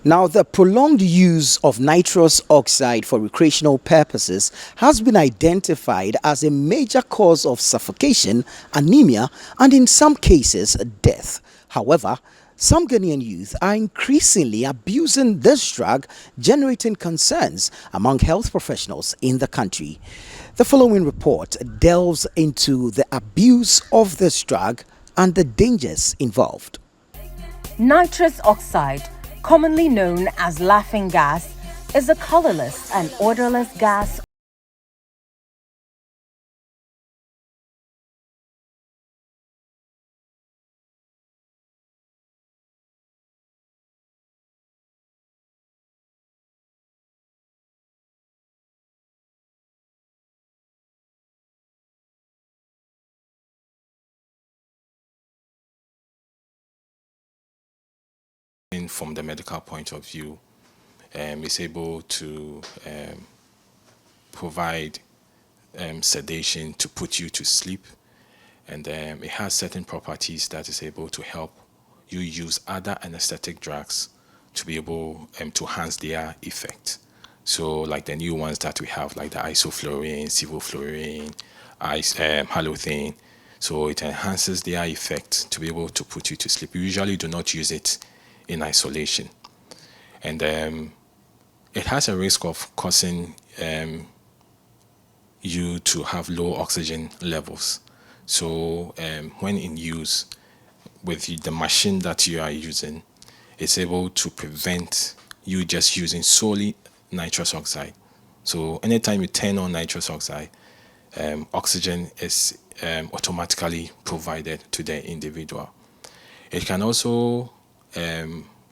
Now, the prolonged use of nitrous oxide for recreational purposes has been identified as a major cause of suffocation, anemia, and in some cases, death. However, some Ghanaian youth are increasingly abusing this drug, generating concerns among health professionals in the country. The following report delves into the abuse of this drug and the dangers involved. Nitrous oxide, commonly known as laughing gas, is a colorless and odorless gas from the medical point of view, is able to provide sedation to put you to sleep, and it has certain properties that is able to help you use other anesthetic drugs to be able to enhance their effect. So, like the new ones that we have, like the isoflurane, sevoflurane, halothane. So it enhances their effect to be able to put you to sleep. We usually do not use it in isolation, and it has a risk of causing you to have low oxygen levels. So when in use with the machine that you are using, it's able to prevent you just using solely nitrous oxide. So anytime you turn on nitrous oxide, oxygen is automatically provided to the individual. It can also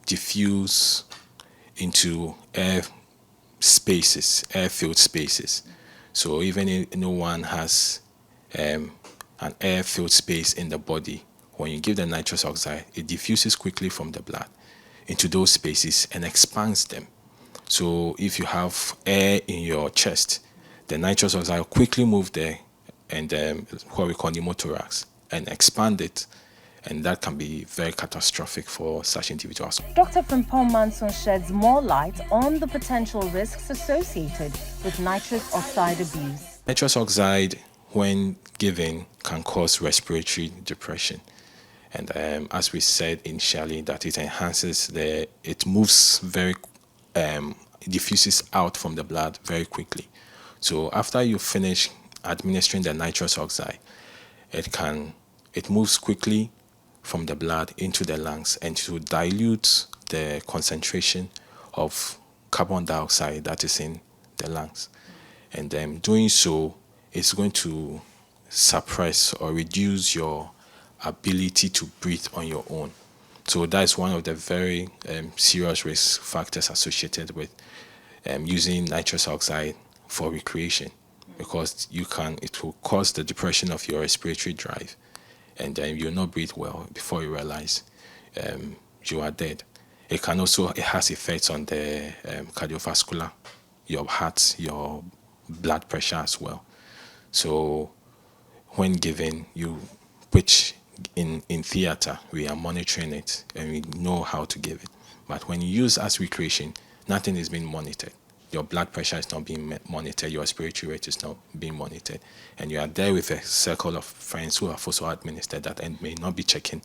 diffuse into air-filled spaces. So even if no one has an air-filled space in the body, when you give the nitrous oxide, it diffuses quickly from the blood into those spaces and expands them. So if you have air in your chest, the nitrous oxide will quickly move there and what we call pneumothorax and expand it, and that can be very catastrophic for such individuals. Dr. Frimpong Manson sheds more light on the potential risks associated with nitrous oxide abuse. Nitrous oxide, when given, can cause respiratory depression. And as we said initially, that it enhances it moves very, diffuses out from the blood very quickly. So after you finish administering the nitrous oxide, it moves quickly from the blood into the lungs and to dilute the concentration of carbon dioxide that is in the lungs. And doing so is going to suppress or reduce your ability to breathe on your own. So that's one of the very serious risk factors associated with using nitrous oxide for recreation, because it will cause the depression of your respiratory drive, and you'll not breathe well before you realize you are dead. It has effects on the cardiovascular, your heart, your blood pressure as well. So when given, which in theater, we are monitoring it and we know how to give it. But when you use as recreation, nothing is being monitored. Your blood pressure is not being monitored, your respiratory rate is not being monitored. And you are there with a circle of friends who have also administered that and may not be checking.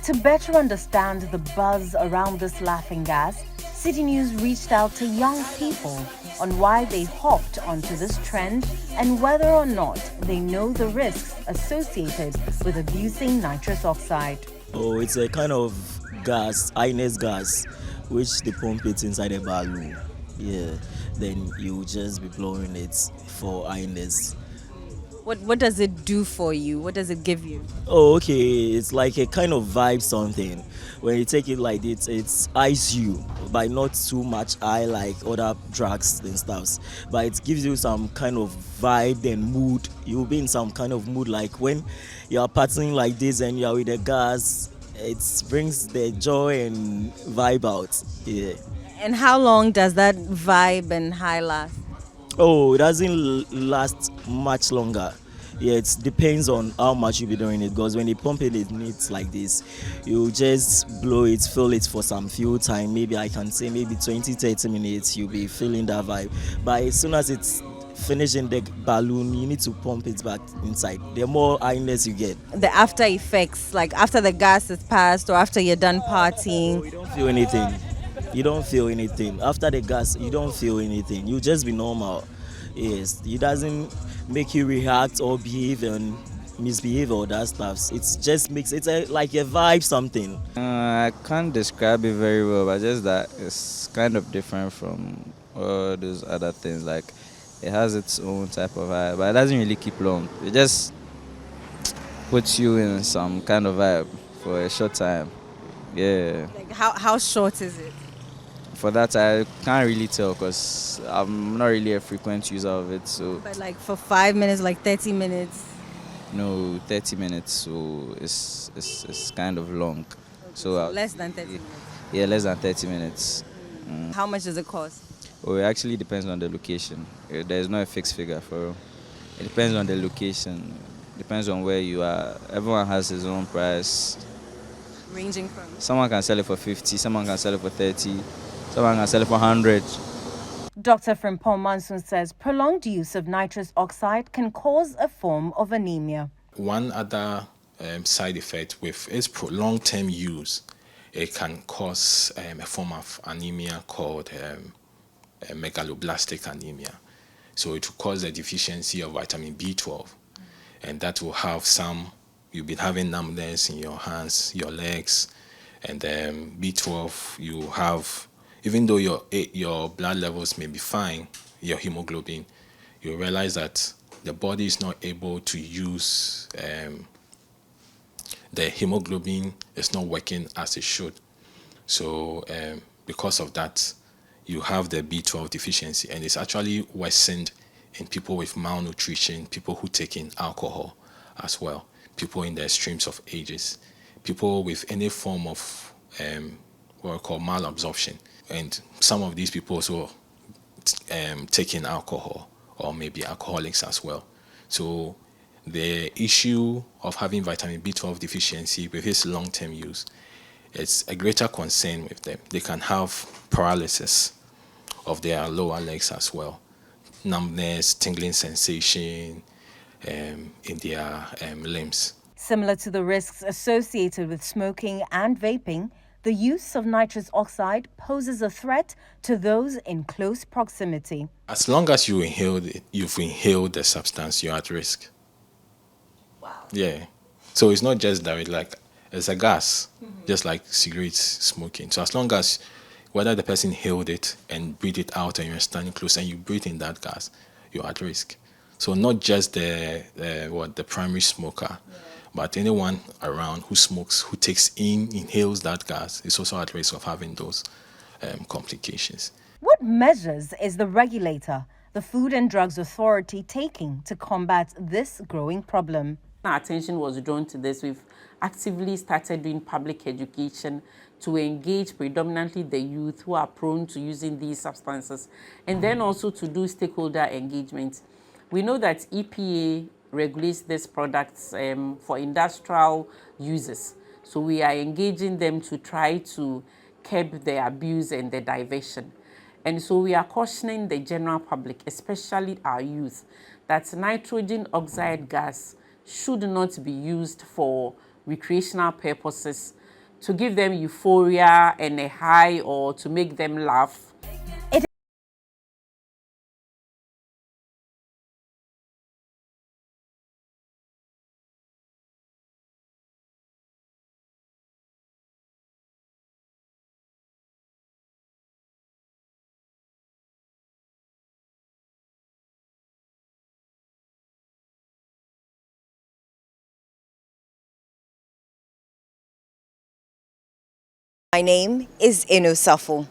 To better understand the buzz around this laughing gas, Citi News reached out to young people on why they hopped onto this trend and whether or not they know the risks associated with abusing nitrous oxide. Oh, it's a kind of gas, highness gas, which they pump it inside a balloon. Yeah, then you just be blowing it for highness. What does it do for you? What does it give you? Oh, okay, it's like a kind of vibe something. When you take it like this, it's ice you, but not too much high like other drugs and stuffs. But it gives you some kind of vibe and mood. You'll be in some kind of mood, like when you're partying like this and you're with the gas, it brings the joy and vibe out. Yeah. And how long does that vibe and high last? Oh, it doesn't last much longer. Yeah, it depends on how much you'll be doing it, because when you pump it in it like this, you just blow it, fill it for some few time, maybe I can say maybe 20-30 minutes, you'll be feeling that vibe. But as soon as it's finishing the balloon, you need to pump it back inside. The more highness you get. The after effects, like after the gas is passed or after you're done partying. You don't feel anything. You don't feel anything. After the gas, you don't feel anything. You just be normal. Yes, it doesn't make you react or behave and misbehave or that stuff. It just makes it like a vibe something. I can't describe it very well, but just that it's kind of different from all those other things. Like it has its own type of vibe, but it doesn't really keep long. It just puts you in some kind of vibe for a short time. Yeah. Like how short is it? For that, I can't really tell because I'm not really a frequent user of it. So, But like for 5 minutes, like 30 minutes. 30 minutes. So it's kind of long. So, Less than 30 minutes. yeah, less than 30 minutes. How much does it cost? Oh, it actually depends on the location. There's no fixed figure for. It depends on the location. Depends on where you are. Everyone has his own price. Ranging from. Someone can sell it for 50. Someone can sell it for 30. Someone can sell it for 100. Dr. Frimpong Manson says prolonged use of nitrous oxide can cause a form of anemia. One other side effect with its long-term use, it can cause a form of anemia called megaloblastic anemia. So it will cause a deficiency of vitamin B12, and that will have you'll be having numbness in your hands, your legs, and B12 you have, even though your blood levels may be fine, your hemoglobin, you realize that the body is not able to use the hemoglobin is not working as it should. So because of that, you have the B12 deficiency, and it's actually worsened in people with malnutrition, people who take in alcohol as well, people in the extremes of ages, people with any form of what we call malabsorption. And some of these people also take in alcohol, or maybe alcoholics as well. So the issue of having vitamin B12 deficiency with its long-term use, it's a greater concern with them. They can have paralysis of their lower legs as well, numbness, tingling sensation in their limbs. Similar to the risks associated with smoking and vaping, the use of nitrous oxide poses a threat to those in close proximity. As long as you've inhaled the substance, you're at risk. Wow. Yeah. So it's not just direct, like it's a gas, just like cigarettes smoking. So as long as whether the person inhaled it and breathed it out and you're standing close and you breathe in that gas, you're at risk. So not just the primary smoker, but anyone around who smokes, who inhales that gas is also at risk of having those complications. What measures is the regulator, the Food and Drugs Authority, taking to combat this growing problem? Our attention was drawn to this. We've actively started doing public education to engage predominantly the youth who are prone to using these substances, and then also to do stakeholder engagement. We know that EPA regulates these products for industrial uses, so we are engaging them to try to curb the abuse and the diversion. And so we are cautioning the general public, especially our youth, that nitrogen oxide gas should not be used for recreational purposes, to give them euphoria and a high, or to make them laugh. My name is Inosafo.